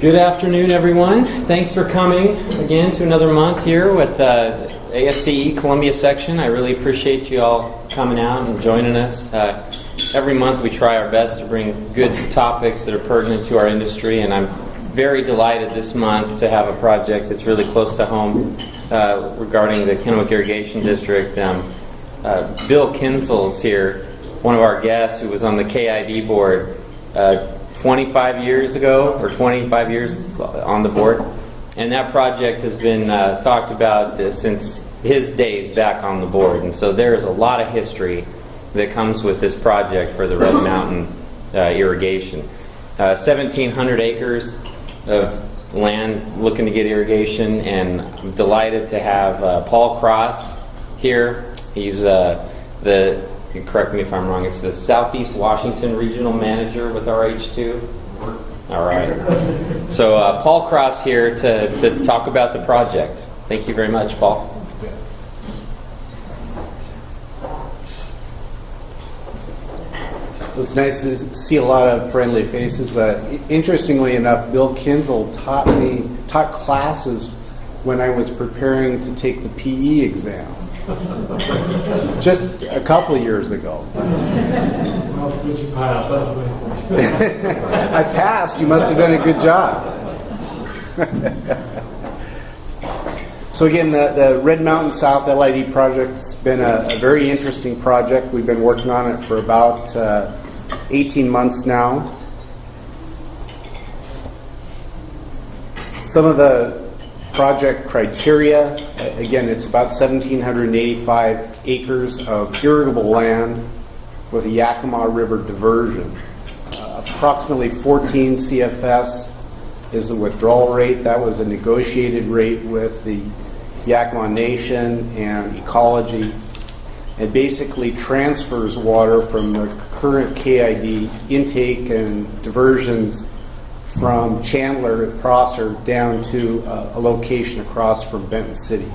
Good afternoon, everyone. Thanks for coming again to another month here with ASCE Columbia section. I really appreciate you all coming out and joining us. Every month we try our best to bring good topics that are pertinent to our industry, and I'm very delighted this month to have a project that's really close to home regarding the Kennewick Irrigation District. Bill Kinsel's here, one of our guests who was on the KID board 25 years ago, or 25 years on the board. And that project has been talked about since his days back on the board. And so there's a lot of history that comes with this project for the Red Mountain irrigation. 1,700 acres of land looking to get irrigation, and I'm delighted to have Paul Cross here. He's you correct me if I'm wrong, it's the Southeast Washington Regional Manager with RH2. All right. So Paul Cross here to talk about the project. Thank you very much, Paul. It was nice to see a lot of friendly faces. Interestingly enough, Bill Kinsel taught classes when I was preparing to take the PE exam. Just a couple of years ago. Well, did you pass? I passed. You must have done a good job. So again, the Red Mountain South LID project's been a very interesting project. We've been working on it for about 18 months now. Some of the project criteria, again, it's about 1,785 acres of irrigable land with a Yakima River diversion. Approximately 14 CFS is the withdrawal rate. That was a negotiated rate with the Yakima Nation and Ecology. It basically transfers water from the current KID intake and diversions from Chandler at Prosser down to a location across from Benton City.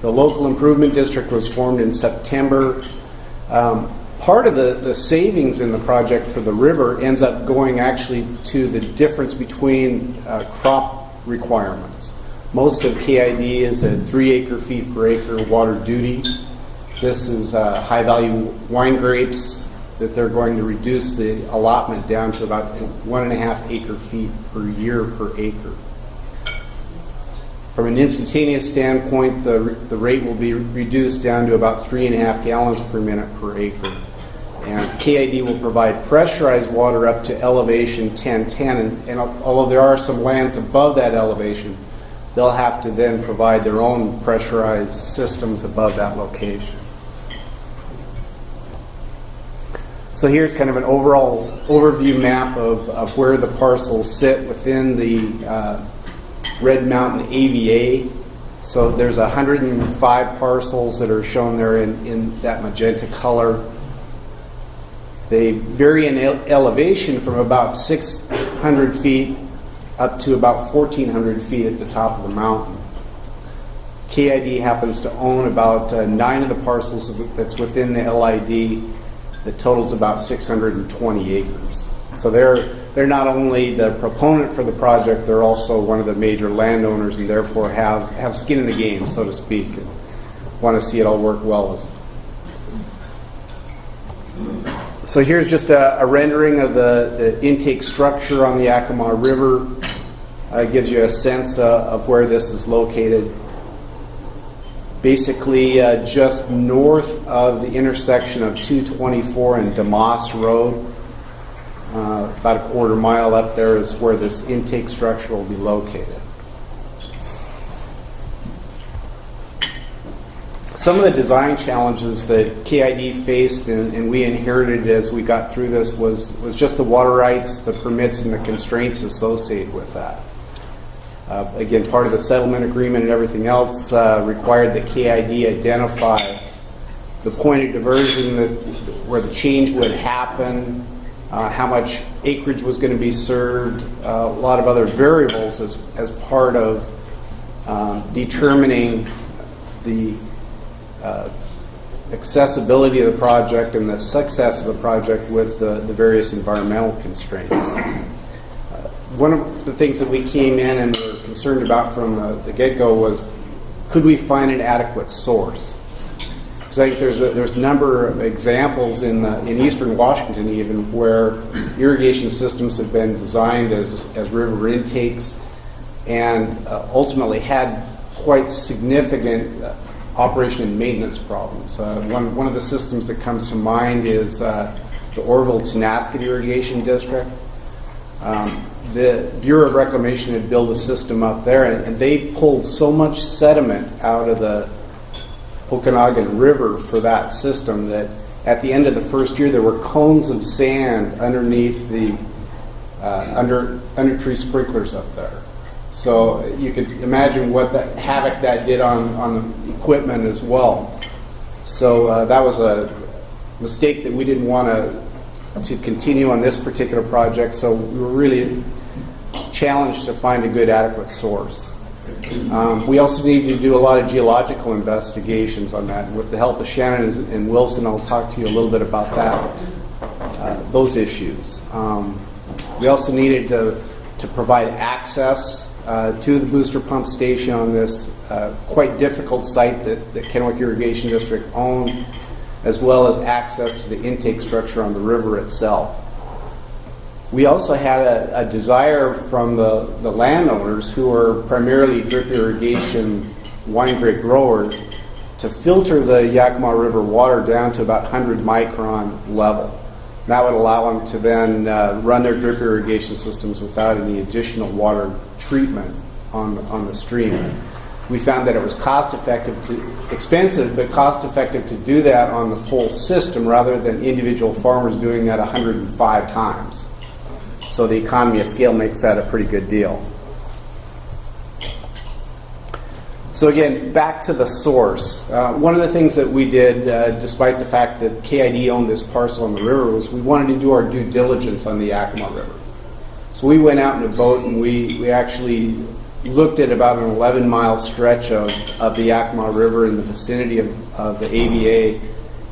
The local improvement district was formed in September. Part of the savings in the project for the river ends up going actually to the difference between crop requirements. Most of KID is at 3 acre-feet per acre water duty. This is high-value wine grapes that they're going to reduce the allotment down to about 1.5 acre-feet per year per acre. From an instantaneous standpoint, the rate will be reduced down to about 3.5 gallons per minute per acre. And KID will provide pressurized water up to elevation 1010, and although there are some lands above that elevation, they'll have to then provide their own pressurized systems above that location. So here's kind of an overall overview map of where the parcels sit within the Red Mountain AVA. So there's 105 parcels that are shown there in that magenta color. They vary in elevation from about 600 feet up to about 1,400 feet at the top of the mountain. KID happens to own about 9 of the parcels that's within the LID. The total's about 620 acres. So they're not only the proponent for the project, they're also one of the major landowners and therefore have skin in the game, so to speak, and want to see it all work well. So here's just a rendering of the intake structure on the Yakima River. It gives you a sense of where this is located. Basically, just north of the intersection of 224 and DeMoss Road, about a quarter mile up there is where this intake structure will be located. Some of the design challenges that KID faced and we inherited as we got through this was just the water rights, the permits, and the constraints associated with that. Again, part of the settlement agreement and everything else required that KID identify the point of diversion where the change would happen, how much acreage was going to be served, a lot of other variables as part of determining the accessibility of the project and the success of the project with the various environmental constraints. One of the things that we came in and were concerned about from the get-go was, could we find an adequate source? Because I think there's a number of examples in eastern Washington even where irrigation systems have been designed as river intakes and ultimately had quite significant operation and maintenance problems. One of the systems that comes to mind is the Orville-Tonasket Irrigation District. The Bureau of Reclamation had built a system up there, and they pulled so much sediment out of the Okanagan River for that system that at the end of the first year there were cones of sand underneath the under tree sprinklers up there. So you could imagine what that havoc that did on the equipment as well. So that was a mistake that we didn't want to continue on this particular project. So we were really challenged to find a good, adequate source. We also need to do a lot of geological investigations on that. With the help of Shannon and Wilson, I'll talk to you a little bit about that, those issues. We also needed to provide access to the booster pump station on this quite difficult site that Kennewick Irrigation District owned, as well as access to the intake structure on the river itself. We also had a desire from the landowners, who are primarily drip irrigation wine grape growers, to filter the Yakima River water down to about 100 micron level. That would allow them to then run their drip irrigation systems without any additional water treatment on the stream. We found that it was expensive, but cost-effective to do that on the full system rather than individual farmers doing that 105 times. So the economy of scale makes that a pretty good deal. So again, back to the source. One of the things that we did, despite the fact that KID owned this parcel on the river, was we wanted to do our due diligence on the Yakima River. So we went out in a boat and we actually looked at about an 11-mile stretch of the Yakima River in the vicinity of the AVA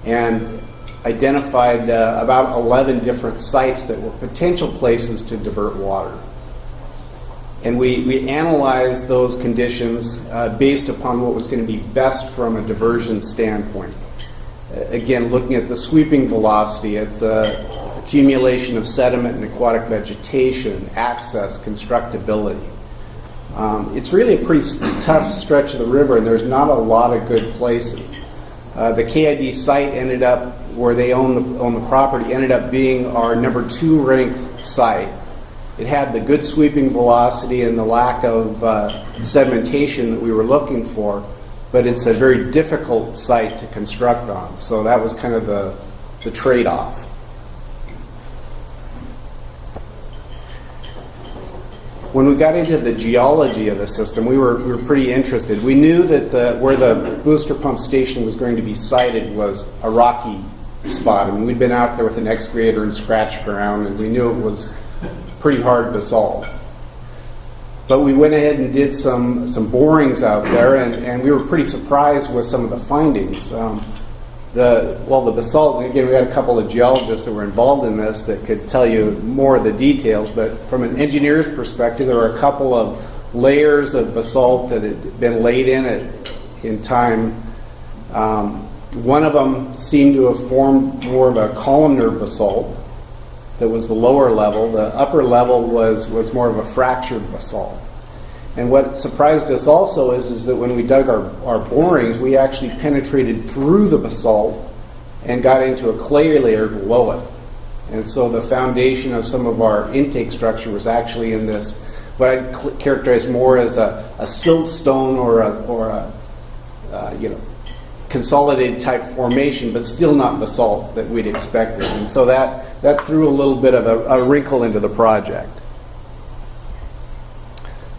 and identified about 11 different sites that were potential places to divert water. And we analyzed those conditions based upon what was going to be best from a diversion standpoint. Again, looking at the sweeping velocity, at the accumulation of sediment and aquatic vegetation, access, constructability. It's really a pretty tough stretch of the river, and there's not a lot of good places. The KID site ended up, where they own the property, ended up being our number 2 ranked site. It had the good sweeping velocity and the lack of sedimentation that we were looking for, but it's a very difficult site to construct on. So that was kind of the trade-off. When we got into the geology of the system, we were pretty interested. We knew that where the booster pump station was going to be sited was a rocky spot. I mean, we'd been out there with an excavator and scratched around, and we knew it was pretty hard basalt. But we went ahead and did some borings out there, and we were pretty surprised with some of the findings. The basalt, again, we had a couple of geologists that were involved in this that could tell you more of the details, but from an engineer's perspective, there were a couple of layers of basalt that had been laid in time. One of them seemed to have formed more of a columnar basalt that was the lower level. The upper level was more of a fractured basalt. And what surprised us also is that when we dug our borings, we actually penetrated through the basalt and got into a clay layer below it. And so the foundation of some of our intake structure was actually in this, what I'd characterize more as a siltstone or a consolidated type formation, but still not basalt that we'd expected. And so that threw a little bit of a wrinkle into the project.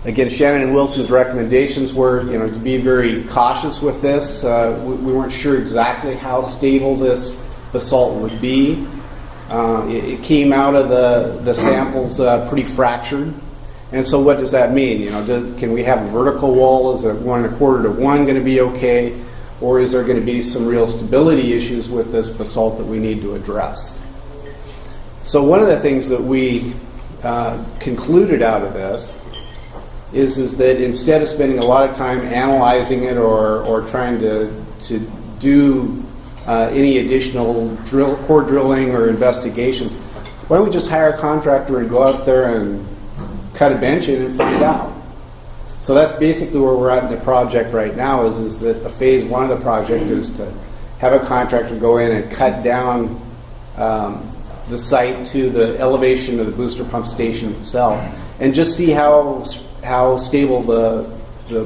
Again, Shannon and Wilson's recommendations were, to be very cautious with this. We weren't sure exactly how stable this basalt would be. It came out of the samples pretty fractured. And so what does that mean? Can we have a vertical wall? Is a 1 1/4 to 1 going to be okay? Or is there going to be some real stability issues with this basalt that we need to address? So one of the things that we concluded out of this is that instead of spending a lot of time analyzing it or trying to do any additional core drilling or investigations, why don't we just hire a contractor and go out there and cut a bench in and find out? So that's basically where we're at in the project right now, is that the phase 1 of the project is to have a contractor go in and cut down the site to the elevation of the booster pump station itself and just see how stable the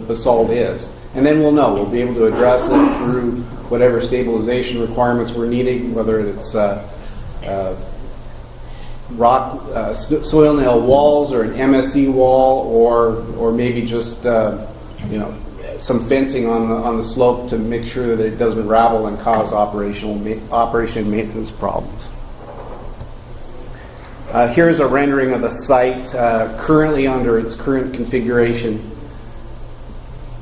basalt is. And then we'll know. We'll be able to address it through whatever stabilization requirements we're needing, whether it's rock, soil nail walls or an MSE wall, or maybe just some fencing on the slope to make sure that it doesn't ravel and cause operation and maintenance problems. Here's a rendering of the site currently under its current configuration.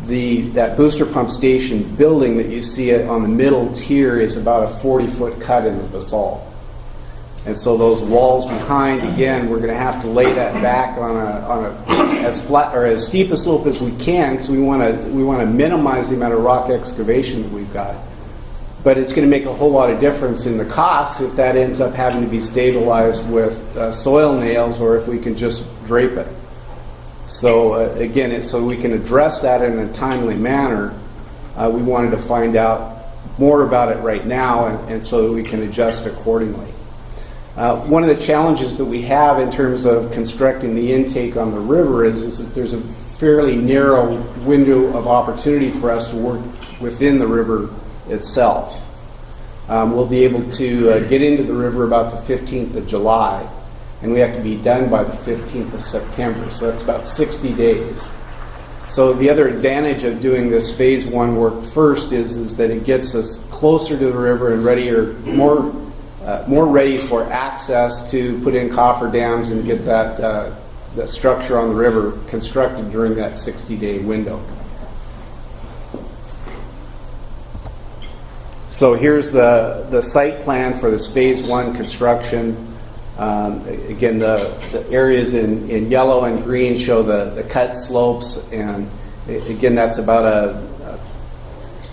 That booster pump station building that you see it on the middle tier is about a 40-foot cut in the basalt. And so those walls behind, again, we're going to have to lay that back on a as flat or as steep a slope as we can, because we want to minimize the amount of rock excavation that we've got. But it's going to make a whole lot of difference in the cost if that ends up having to be stabilized with soil nails, or if we can just drape it. So again, so we can address that in a timely manner. We wanted to find out more about it right now, and so that we can adjust accordingly. One of the challenges that we have in terms of constructing the intake on the river is that there's a fairly narrow window of opportunity for us to work within the river itself. We'll be able to get into the river about the 15th of July, and we have to be done by the 15th of September, so that's about 60 days. So the other advantage of doing this phase 1 work first is that it gets us closer to the river and more ready for access to put in cofferdams and get that structure on the river constructed during that 60-day window. So here's the site plan for this phase 1 construction. Again, the areas in yellow and green show the cut slopes, and again, that's about a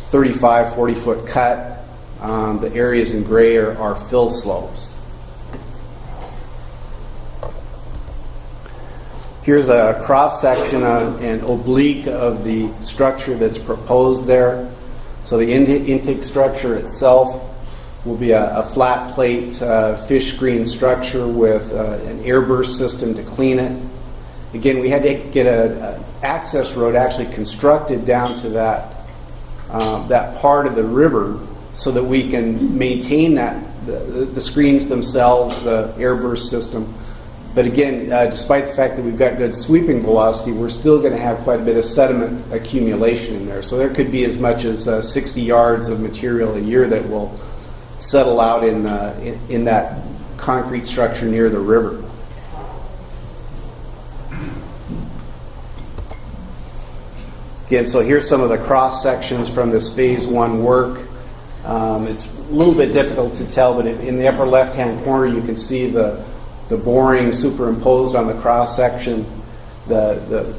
35, 40-foot cut. The areas in gray are fill slopes. Here's a cross-section and oblique of the structure that's proposed there. So the intake structure itself will be a flat plate fish screen structure with an air burst system to clean it. Again, we had to get an access road actually constructed down to that part of the river so that we can maintain the screens themselves, the air burst system. But again, despite the fact that we've got good sweeping velocity, we're still going to have quite a bit of sediment accumulation in there. So there could be as much as 60 yards of material a year that will settle out in that concrete structure near the river. Again, so here's some of the cross sections from this phase 1 work. It's a little bit difficult to tell, but in the upper left-hand corner you can see the boring superimposed on the cross section. The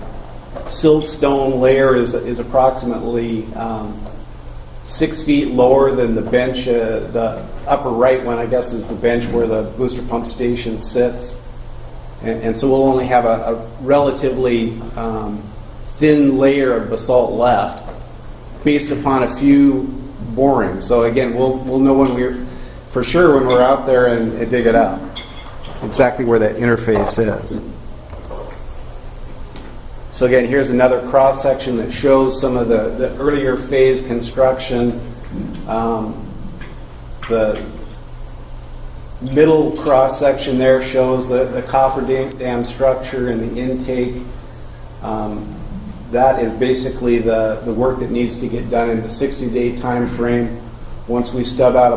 siltstone layer is approximately 6 feet lower than the bench. The upper right one, I guess, is the bench where the booster pump station sits. And so we'll only have a relatively thin layer of basalt left based upon a few borings. So again, we'll know when we're out there and dig it out, exactly where that interface is. So again, here's another cross section that shows some of the earlier phase construction. The middle cross section there shows the cofferdam structure and the intake. That is basically the work that needs to get done in the 60-day time frame. Once we stub out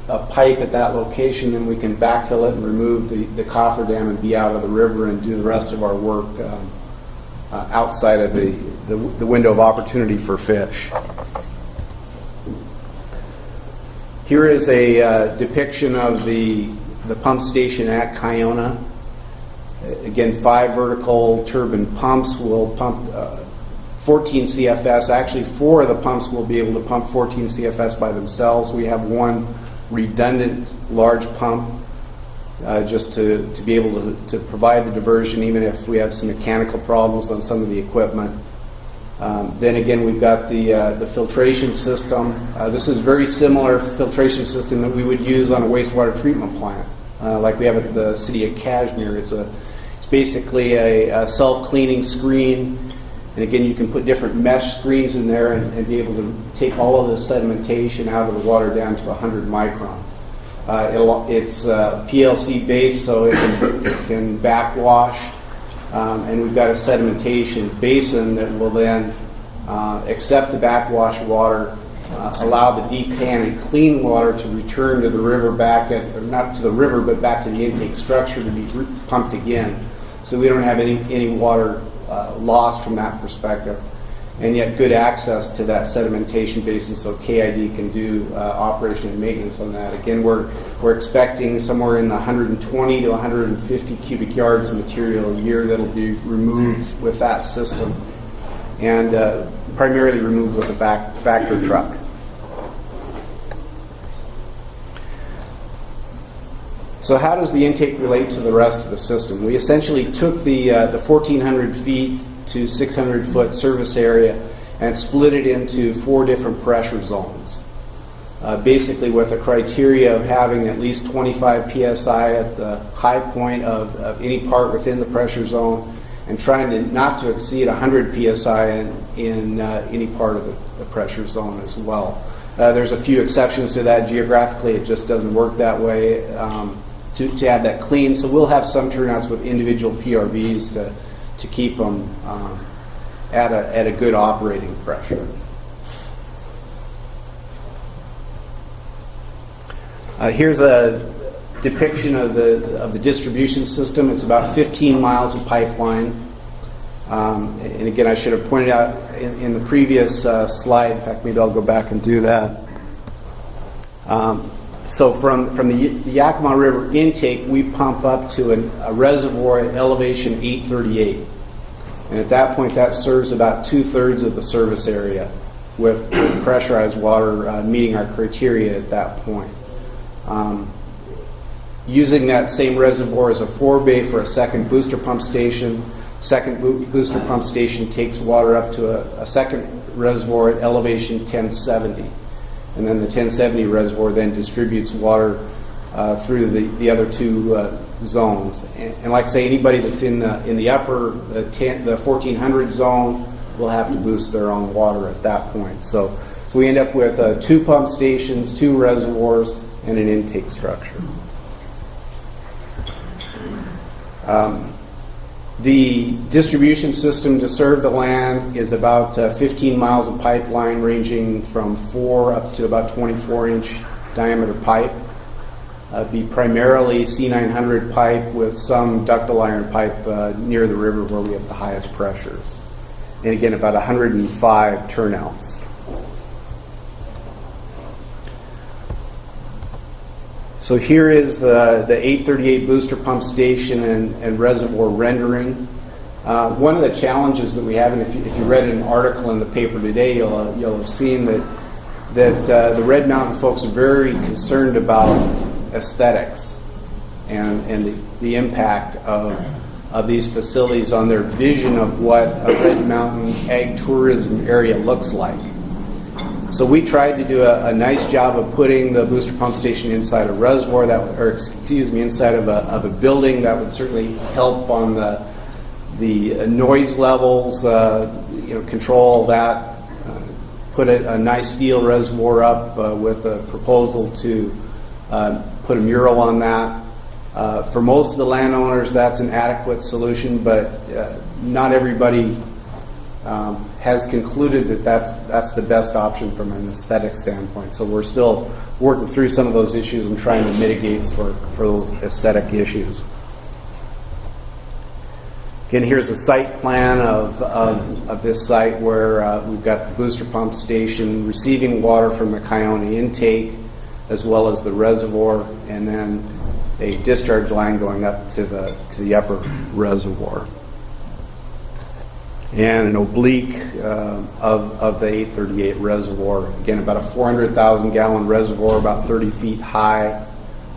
a pipe at that location, then we can backfill it and remove the cofferdam and be out of the river and do the rest of our work outside of the window of opportunity for fish. Here is a depiction of the pump station at Kiona. Again, 5 vertical turbine pumps will pump 14 CFS. Actually, 4 of the pumps will be able to pump 14 CFS by themselves. We have 1 redundant large pump just to be able to provide the diversion even if we have some mechanical problems on some of the equipment. Then again, we've got the filtration system. This is very similar filtration system that we would use on a wastewater treatment plant, like we have at the city of Kashmir. It's basically a self-cleaning screen, and again, you can put different mesh screens in there and be able to take all of the sedimentation out of the water down to 100 micron. It's PLC based, so it can backwash. And we've got a sedimentation basin that will then accept the backwash water, allow the deep can and clean water to return to the river not to the river, but back to the intake structure to be pumped again. So we don't have any water lost from that perspective. And yet good access to that sedimentation basin so KID can do operation and maintenance on that. Again, we're expecting somewhere in the 120 to 150 cubic yards of material a year that'll be removed with that system, and primarily removed with a factor truck. So how does the intake relate to the rest of the system? We essentially took the 1,400 feet to 600 foot surface area and split it into 4 different pressure zones. Basically with a criteria of having at least 25 psi at the high point of any part within the pressure zone, and trying not to exceed 100 psi in any part of the pressure zone as well. There's a few exceptions to that. Geographically, it just doesn't work that way to have that clean. So we'll have some turnouts with individual PRVs to keep them at a good operating pressure. Here's a depiction of the distribution system. It's about 15 miles of pipeline. And again, I should have pointed out in the previous slide, in fact, maybe I'll go back and do that. So from the Yakima River intake, we pump up to a reservoir at elevation 838. And at that point, that serves about 2/3 of the service area with pressurized water meeting our criteria at that point. Using that same reservoir as a forebay for a second booster pump station. Second booster pump station takes water up to a second reservoir at elevation 1070. And then the 1070 reservoir then distributes water through the other 2 zones. And like I say, anybody that's in the upper, the 1400 zone will have to boost their own water at that point. So we end up with 2 pump stations, 2 reservoirs, and an intake structure. The distribution system to serve the land is about 15 miles of pipeline ranging from 4 up to about 24-inch diameter pipe. Be primarily C900 pipe with some ductile iron pipe near the river where we have the highest pressures. And again, about 105 turnouts. So here is the 838 booster pump station and reservoir rendering. One of the challenges that we have, and if you read an article in the paper today, you'll have seen that the Red Mountain folks are very concerned about aesthetics and the impact of these facilities on their vision of what a Red Mountain ag tourism area looks like. So we tried to do a nice job of putting the booster pump station inside a reservoir inside of a building that would certainly help on the noise levels, control that. Put a nice steel reservoir up with a proposal to put a mural on that. For most of the landowners, that's an adequate solution, but not everybody has concluded that that's the best option from an aesthetic standpoint. So we're still working through some of those issues and trying to mitigate for those aesthetic issues. Again, here's a site plan of this site where we've got the booster pump station receiving water from the Kione intake as well as the reservoir, and then a discharge line going up to the upper reservoir. And an oblique of the 838 reservoir. Again, about a 400,000 gallon reservoir, about 30 feet high,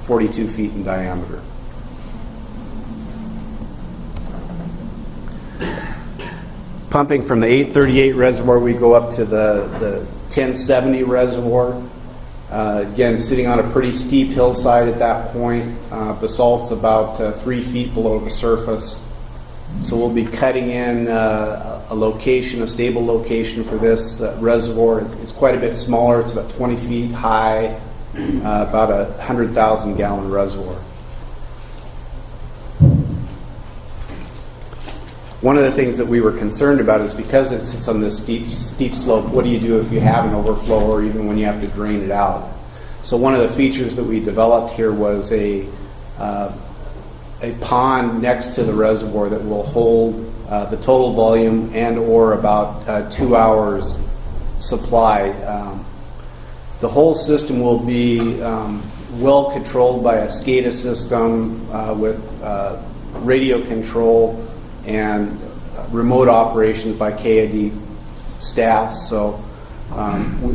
42 feet in diameter. Pumping from the 838 reservoir, we go up to the 1070 reservoir. Again, sitting on a pretty steep hillside at that point. Basalt's about 3 feet below the surface. So we'll be cutting in a location, a stable location for this reservoir. It's quite a bit smaller. It's about 20 feet high, about a 100,000 gallon reservoir. One of the things that we were concerned about is because it sits on this steep slope, what do you do if you have an overflow or even when you have to drain it out? So one of the features that we developed here was a pond next to the reservoir that will hold the total volume and or about 2 hours supply. The whole system will be well controlled by a SCADA system with radio control and remote operations by KID staff. So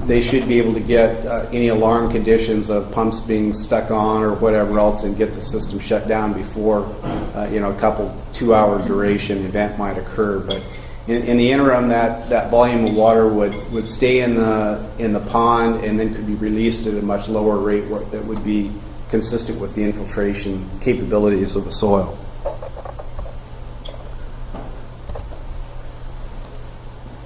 they should be able to get any alarm conditions of pumps being stuck on or whatever else and get the system shut down before a couple 2 hour duration event might occur. But in the interim, that volume of water would stay in the pond and then could be released at a much lower rate that would be consistent with the infiltration capabilities of the soil.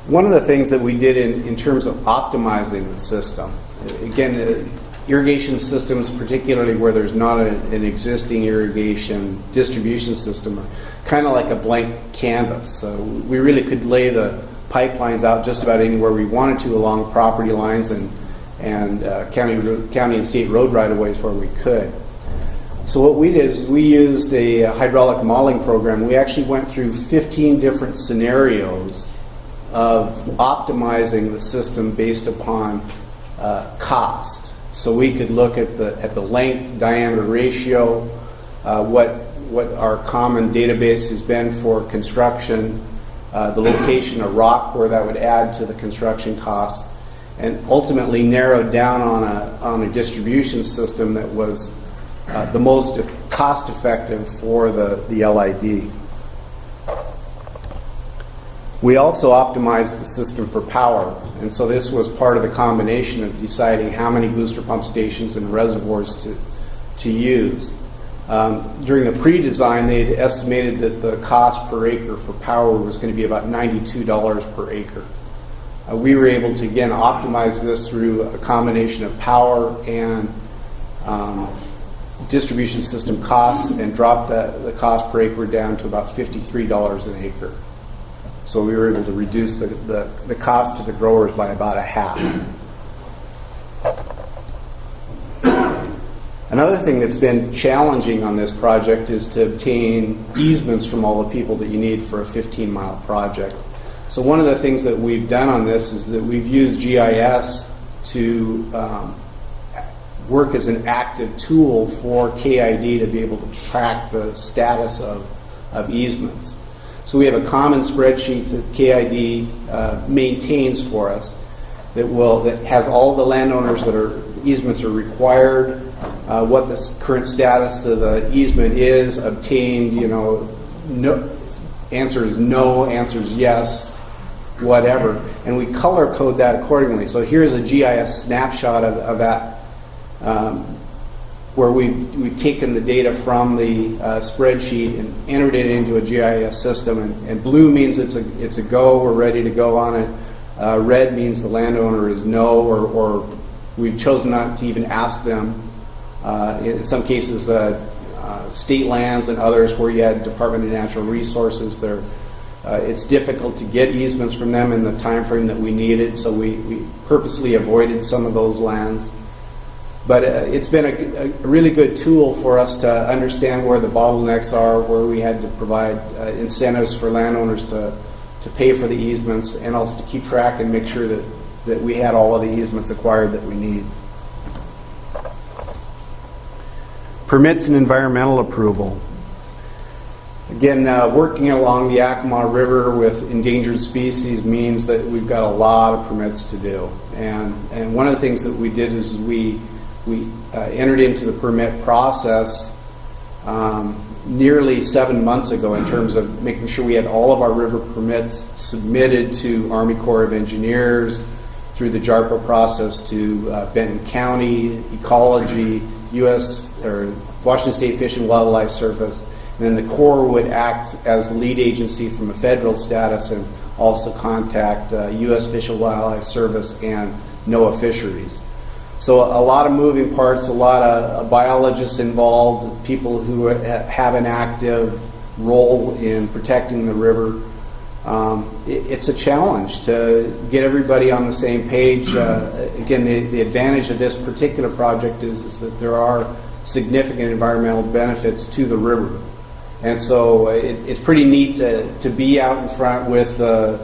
One of the things that we did in terms of optimizing the system, again, irrigation systems, particularly where there's not an existing irrigation distribution system, are kind of like a blank canvas. So we really could lay the pipelines out just about anywhere we wanted to along property lines and county and state road right-of-ways where we could. So what we did is we used a hydraulic modeling program. We actually went through 15 different scenarios of optimizing the system based upon cost. So we could look at the length diameter ratio, what our common database has been for construction, the location of rock where that would add to the construction costs, and ultimately narrowed down on a distribution system that was the most cost effective for the LID. We also optimized the system for power, and so this was part of the combination of deciding how many booster pump stations and reservoirs to use. During the pre-design, they'd estimated that the cost per acre for power was going to be about $92 per acre. We were able to, again, optimize this through a combination of power and distribution system costs and drop the cost per acre down to about $53 an acre. So we were able to reduce the cost to the growers by about a half. Another thing that's been challenging on this project is to obtain easements from all the people that you need for a 15-mile project. So one of the things that we've done on this is that we've used GIS to work as an active tool for KID to be able to track the status of easements. So we have a common spreadsheet that KID maintains for us that has all the landowners easements are required, what the current status of the easement is, obtained, no, answer is no, answer is yes, whatever, and we color code that accordingly. So here's a GIS snapshot of that, where we've taken the data from the spreadsheet and entered it into a GIS system, and blue means it's a go, we're ready to go on it. Red means the landowner is no, or we've chosen not to even ask them. In some cases, state lands and others where you had Department of Natural Resources. It's difficult to get easements from them in the time frame that we needed, so we purposely avoided some of those lands. But it's been a really good tool for us to understand where the bottlenecks are, where we had to provide incentives for landowners to pay for the easements, and also to keep track and make sure that we had all of the easements acquired that we need. Permits and environmental approval. Again, working along the Yakima River with endangered species means that we've got a lot of permits to do. And one of the things that we did is we entered into the permit process nearly 7 months ago in terms of making sure we had all of our river permits submitted to Army Corps of Engineers, through the JARPA process to Benton County, Ecology, Washington State Fish and Wildlife Service, and then the Corps would act as the lead agency from a federal status and also contact U.S. Fish and Wildlife Service and NOAA Fisheries. So a lot of moving parts, a lot of biologists involved, people who have an active role in protecting the river. It's a challenge to get everybody on the same page. Again, the advantage of this particular project is that there are significant environmental benefits to the river. And so it's pretty neat to be out in front with the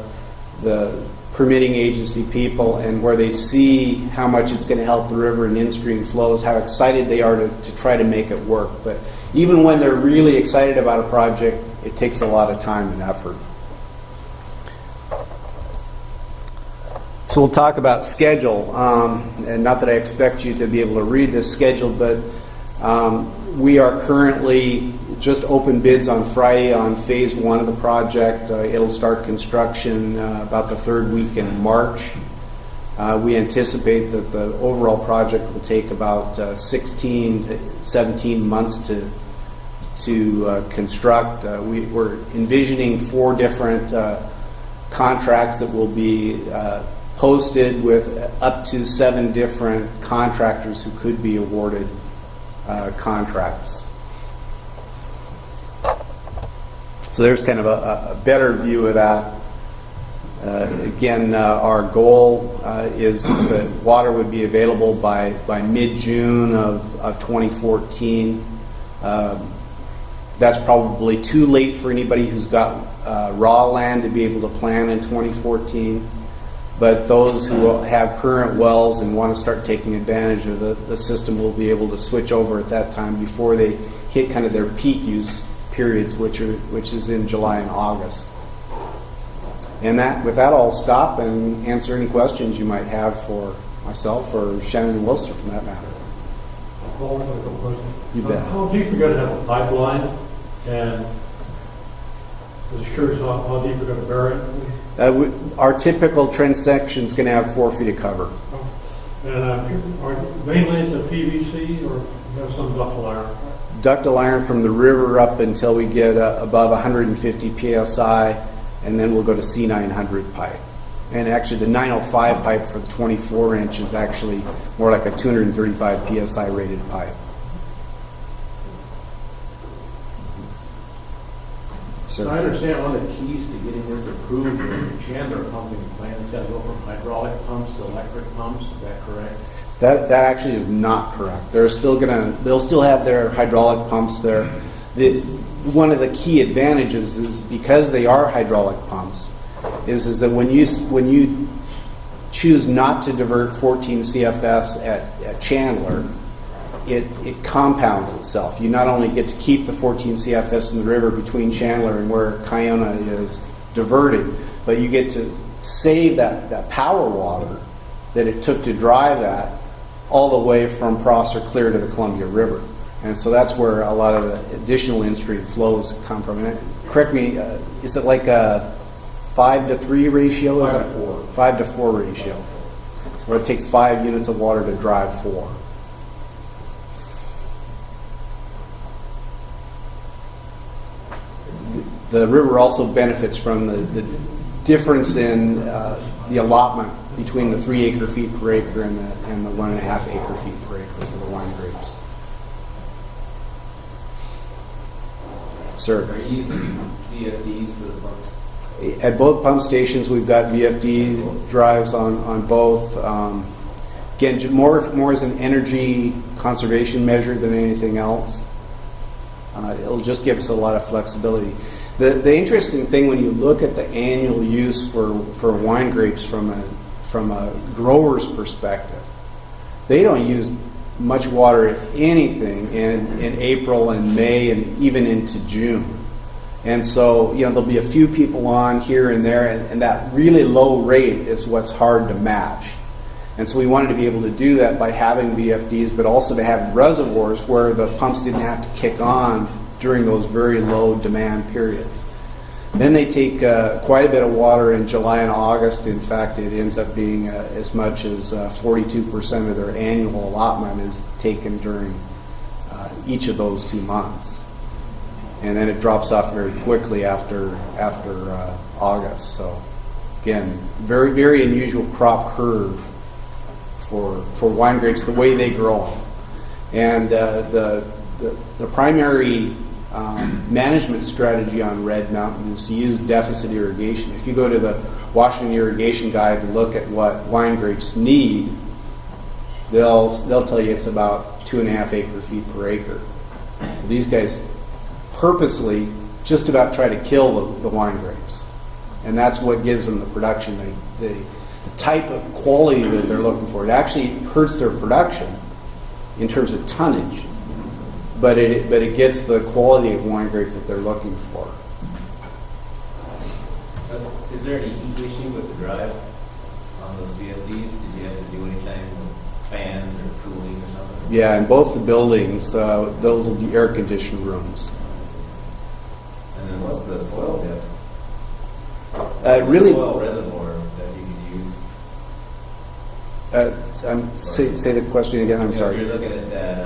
permitting agency people, and where they see how much it's going to help the river and in-stream flows, how excited they are to try to make it work. But even when they're really excited about a project, it takes a lot of time and effort. So we'll talk about schedule, and not that I expect you to be able to read this schedule, but we are currently just open bids on Friday on phase 1 of the project. It'll start construction about the third week in March. We anticipate that the overall project will take about 16 to 17 months to construct. We're envisioning 4 different contracts that will be posted with up to 7 different contractors who could be awarded contracts. So there's kind of a better view of that. Again, our goal is that water would be available by mid-June of 2014. That's probably too late for anybody who's got raw land to be able to plan in 2014. But those who have current wells and want to start taking advantage of the system will be able to switch over at that time before they hit kind of their peak use periods, which is in July and August. And with that, I'll stop and answer any questions you might have for myself or Shannon and Wilson, from that matter. Paul, I have a couple questions. You bet. How deep are you going to have a pipeline? And I'm just curious how deep you're going to bury it? Our typical trench section is going to have 4 feet of cover. And mainly is it PVC, or you have some ductile iron? Ductile iron from the river up until we get above 150 psi, and then we'll go to C900 pipe. And actually the 905 pipe for the 24 inch is actually more like a 235 psi rated pipe. So I understand one of the keys to getting this approved is the Chandler pumping plant. It's got to go from hydraulic pumps to electric pumps. Is that correct? That actually is not correct. They'll still have their hydraulic pumps there. One of the key advantages is because they are hydraulic pumps, is that when you choose not to divert 14 CFS at Chandler, it compounds itself. You not only get to keep the 14 CFS in the river between Chandler and where Kiona is diverted, but you get to save that power water that it took to drive that all the way from Prosser clear to the Columbia River. And so that's where a lot of the additional in-stream flows come from. And correct me, is it like a 5-to-3 ratio? 5 to 4. 5-to-4 ratio. So it takes 5 units of water to drive 4. The river also benefits from the difference in the allotment between the 3 acre-feet per acre and the 1.5 acre-feet per acre for the wine grapes. Sir. Are you using VFDs for the pumps? At both pump stations, we've got VFD drives on both. Again, more as an energy conservation measure than anything else. It'll just give us a lot of flexibility. The interesting thing when you look at the annual use for wine grapes from a grower's perspective, they don't use much water, if anything, in April and May and even into June. And so, there'll be a few people on here and there, and that really low rate is what's hard to match. And so we wanted to be able to do that by having VFDs, but also to have reservoirs where the pumps didn't have to kick on during those very low demand periods. Then they take quite a bit of water in July and August. In fact, it ends up being as much as 42% of their annual allotment is taken during each of those 2 months. And then it drops off very quickly after August. So again, very, very unusual crop curve for wine grapes, the way they grow them. And the primary management strategy on Red Mountain is to use deficit irrigation. If you go to the Washington Irrigation Guide and look at what wine grapes need, they'll tell you it's about 2.5 acre-feet per acre. These guys purposely just about try to kill the wine grapes, and that's what gives them the production. The type of quality that they're looking for. It actually hurts their production in terms of tonnage, but it gets the quality of wine grape that they're looking for. Is there any heat issue with the drives on those VFDs? Did you have to do anything with fans or cooling or something? Yeah, in both the buildings, those will be air-conditioned rooms. And then what's the soil depth? Really, soil reservoir that you could use? say the question again. I'm sorry. If you're looking at that,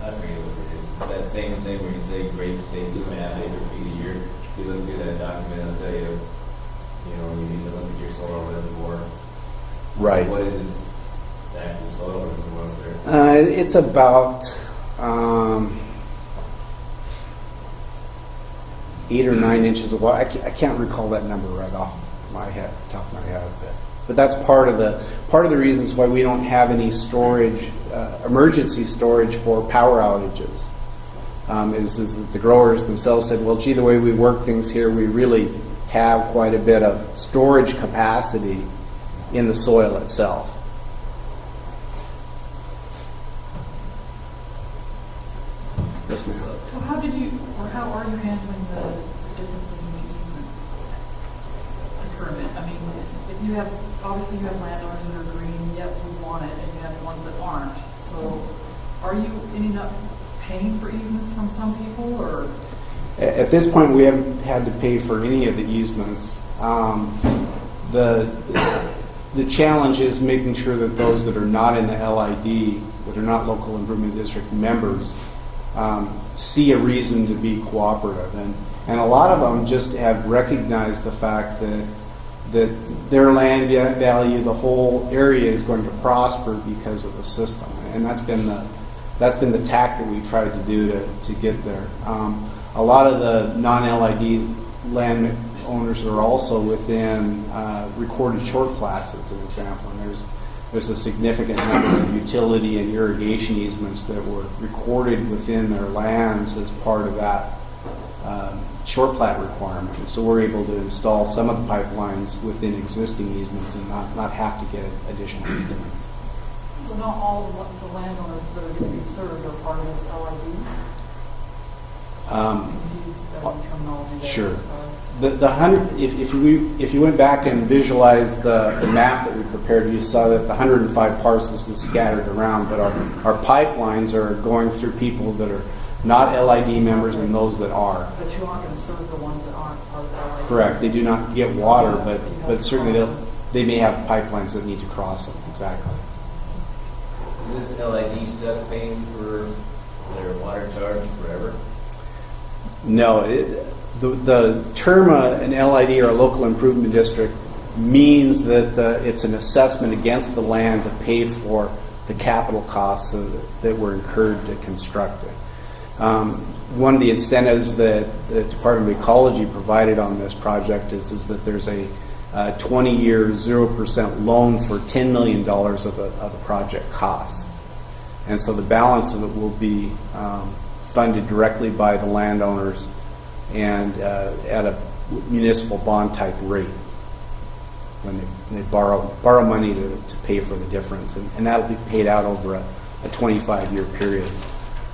I forget what it is. It's that same thing where you say grapes take 2.5 acre-feet a year. If you look through that document, it'll tell you, you need to look at your soil reservoir. Right. What is the actual soil reservoir up there? It's about 8 or 9 inches of water. I can't recall that number right off my head, the top of my head, but that's part of the reasons why we don't have any storage, emergency storage for power outages. Is that the growers themselves said, well, gee, the way we work things here, we really have quite a bit of storage capacity in the soil itself. Yes, ma'am. So how are you handling the differences in the easement procurement? I mean, if you have, obviously you have landowners that are green, yep, we want it, and you have ones that aren't. So are you ending up paying for easements from some people, or? At this point, we haven't had to pay for any of the easements. The challenge is making sure that those that are not in the LID, that are not local improvement district members, see a reason to be cooperative. And a lot of them just have recognized the fact that their land value, the whole area is going to prosper because of the system. And that's been the tack that we've tried to do to get there. A lot of the non-LID land owners are also within recorded short plats, as an example. And there's a significant number of utility and irrigation easements that were recorded within their lands as part of that short plat requirement. And so we're able to install some of the pipelines within existing easements and not have to get additional easements. So not all of the landowners that are going to be served are part of this LID? Sure. The 100. If you went back and visualized the map that we prepared, you saw that the 105 parcels is scattered around, but our pipelines are going through people that are not LID members and those that are. But you aren't going to serve the ones that aren't part of the LID? Correct. They do not get water, but certainly they may have pipelines that need to cross them. Exactly. Is this LID stuck paying for their water charge forever? No. The term an LID or a local improvement district means that it's an assessment against the land to pay for the capital costs that were incurred to construct it. One of the incentives that the Department of Ecology provided on this project is that there's a 20-year 0% loan for $10 million of the project costs. And so the balance of it will be funded directly by the landowners and at a municipal bond type rate when they borrow money to pay for the difference. And that'll be paid out over a 25-year period.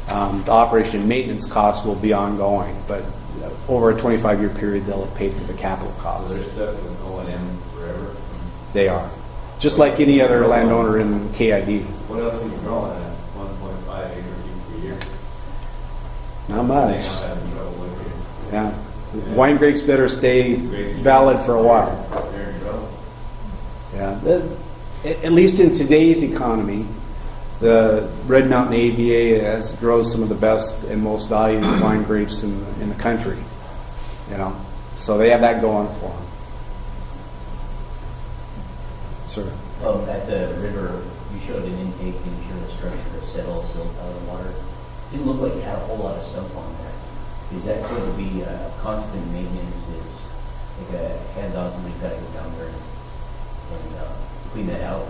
The operation and maintenance costs will be ongoing, but over a 25-year period, they'll have paid for the capital So costs. they're stuck with O&M forever. They are. Just like any other landowner in KID. What else can you grow on that 1.5 acre feet per year? Not That's much. the thing I'm having trouble with here. Yeah. Wine grapes better stay valid for a while. They're in trouble. Yeah. At least in today's economy, the Red Mountain AVA grows some of the best and most valued wine grapes in the country. You know, so they have that going for them. Sir. Well, at the river, you showed an intake and you showed a structure that settled silt out of the water. Didn't look like you had a whole lot of sump on there. Is that going to be constant maintenance? Is like a hands-on, somebody's got to go down there and clean that out,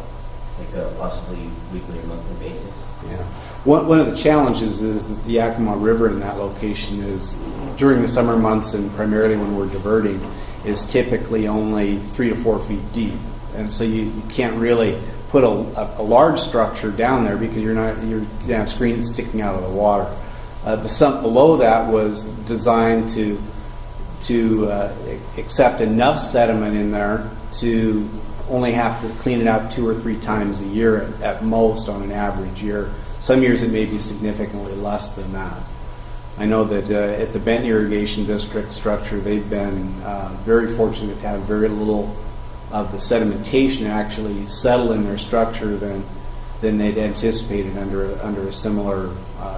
like possibly weekly or monthly basis? Yeah. One of the challenges is that the Yakima River in that location is, during the summer months and primarily when we're diverting, is typically only 3 to 4 feet deep. And so you can't really put a large structure down there because you're going to have screens sticking out of the water. The sump below that was designed to accept enough sediment in there to only have to clean it out 2 or 3 times a year at most on an average year. Some years it may be significantly less than that. I know that at the Benton Irrigation District structure, they've been very fortunate to have very little of the sedimentation actually settle in their structure than they'd anticipated under a similar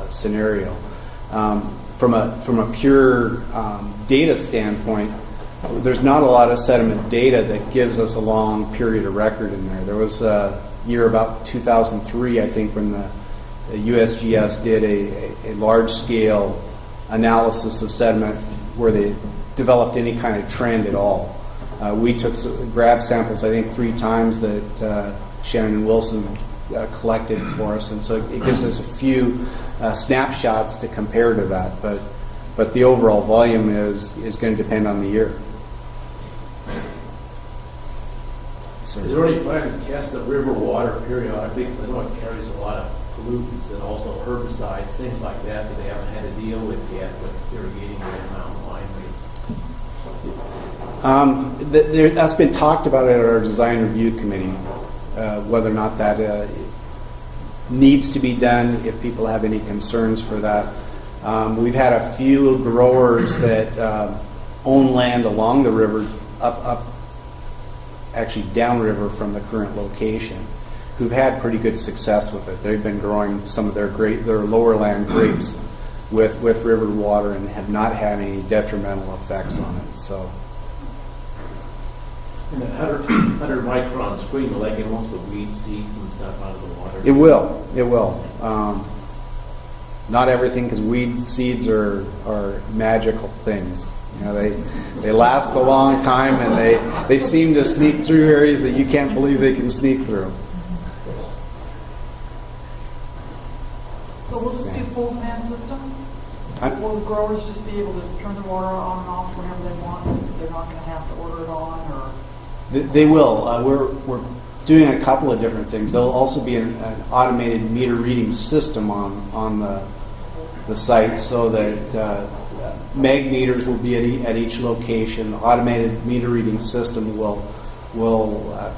scenario. From a pure data standpoint, there's not a lot of sediment data that gives us a long period of record in there. There was a year about 2003, I think, when the USGS did a large-scale analysis of sediment where they developed any kind of trend at all. We took grab samples, I think, 3 times that Shannon and Wilson collected for us, and so it gives us a few snapshots to compare to that. But the overall volume is going to depend on the year. Is there any plan to test the river water periodically? Because I know it carries a lot of pollutants and also herbicides, things like that they haven't had to deal with yet with irrigating Red Mountain wine grapes. That's been talked about at our design review committee, whether or not that needs to be done, if people have any concerns for that. We've had a few growers that own land along the river, actually downriver from the current location, who've had pretty good success with it. They've been growing some of their lower land grapes with river water and have not had any detrimental effects on it. So. And that 100 micron screen will let get most of the weed seeds and stuff out of the water. It will. Not everything, because weed seeds are magical things. You know, they last a long time, and they seem to sneak through areas that you can't believe they can sneak through. So will this be a full demand system? Will growers just be able to turn the water on and off whenever they want? They're not going to have to order it on, or? They will. We're doing a couple of different things. There'll also be an automated meter reading system on the site, so that meg meters will be at each location. The automated meter reading system will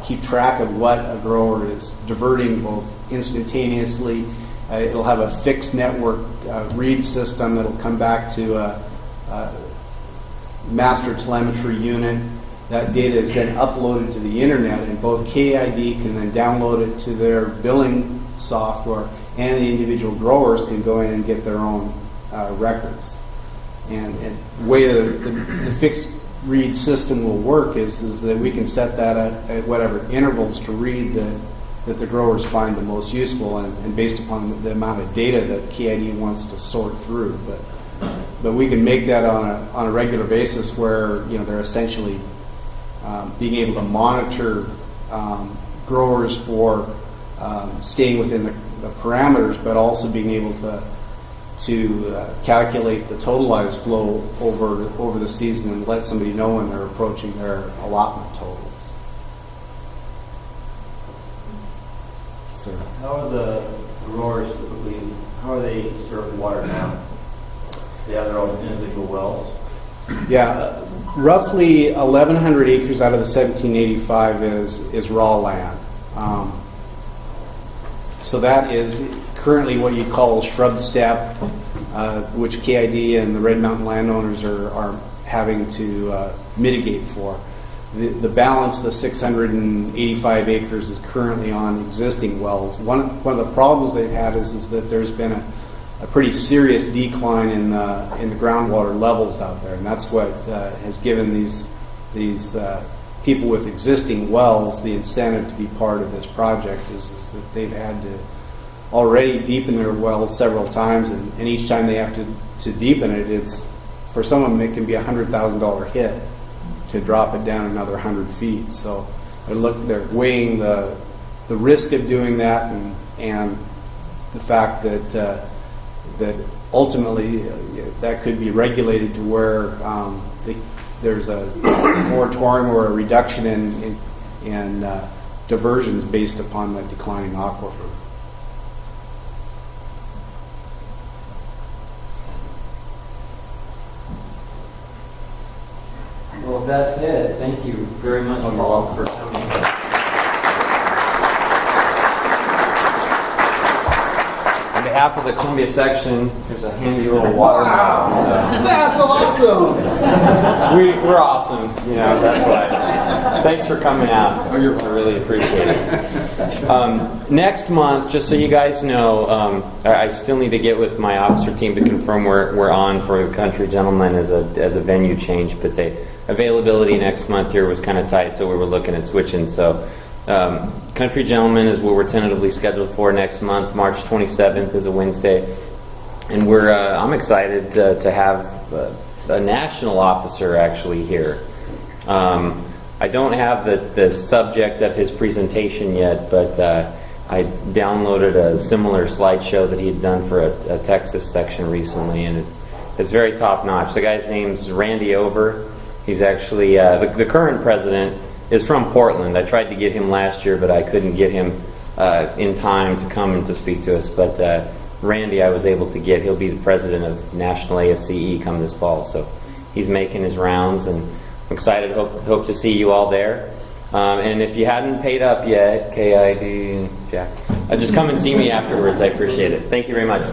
keep track of what a grower is diverting both instantaneously. It'll have a fixed network read system that'll come back to a master telemetry unit. That data is then uploaded to the internet, and both KID can then download it to their billing software, and the individual growers can go in and get their own records. And the way the fixed read system will work is that we can set that at whatever intervals to read that the growers find the most useful, and based upon the amount of data that KID wants to sort through. But we can make that on a regular basis where they're essentially being able to monitor growers for staying within the parameters, but also being able to calculate the totalized flow over the season and let somebody know when they're approaching their allotment totals. So, How are the growers typically, how are they served water now? They have their own individual wells? yeah, roughly 1,100 acres out of the 1785 is raw land. So that is currently what you call shrub steppe, which KID and the Red Mountain landowners are having to mitigate for. The balance, the 685 acres, is currently on existing wells. One of the problems they've had is that there's been a pretty serious decline in the groundwater levels out there, and that's what has given these people with existing wells the incentive to be part of this project. Is that they've had to already deepen their wells several times, and each time they have to deepen it, it's for some of them it can be $100,000 hit to drop it down another 100 feet. So they're weighing the risk of doing that and the fact that ultimately that could be regulated to where there's a moratorium or a reduction in diversions based upon the declining aquifer. Well, that's it. Thank you very much, Paul, for coming. On behalf of the Columbia section, there's a handy little water bottle. So. That's awesome! We're awesome, that's why. Thanks for coming out. I really appreciate it. Next month, just so you guys know, I still need to get with my officer team to confirm we're on for Country Gentlemen as a venue change, but availability next month here was kind of tight, so we were looking at switching. So Country Gentlemen is what we're tentatively scheduled for next month. March 27th is a Wednesday, and I'm excited to have a national officer actually here. I don't have the subject of his presentation yet, but I downloaded a similar slideshow that he had done for a Texas section recently, and it's very top notch. The guy's name's Randy Over. He's actually the current president is from Portland. I tried to get him last year, but I couldn't get him in time to come and to speak to us. But Randy, I was able to get. He'll be the president of National ASCE come this fall. So he's making his rounds, and I'm excited. Hope to see you all there. And if you hadn't paid up yet, KID, Jack, just come and see me afterwards. I appreciate it. Thank you very much.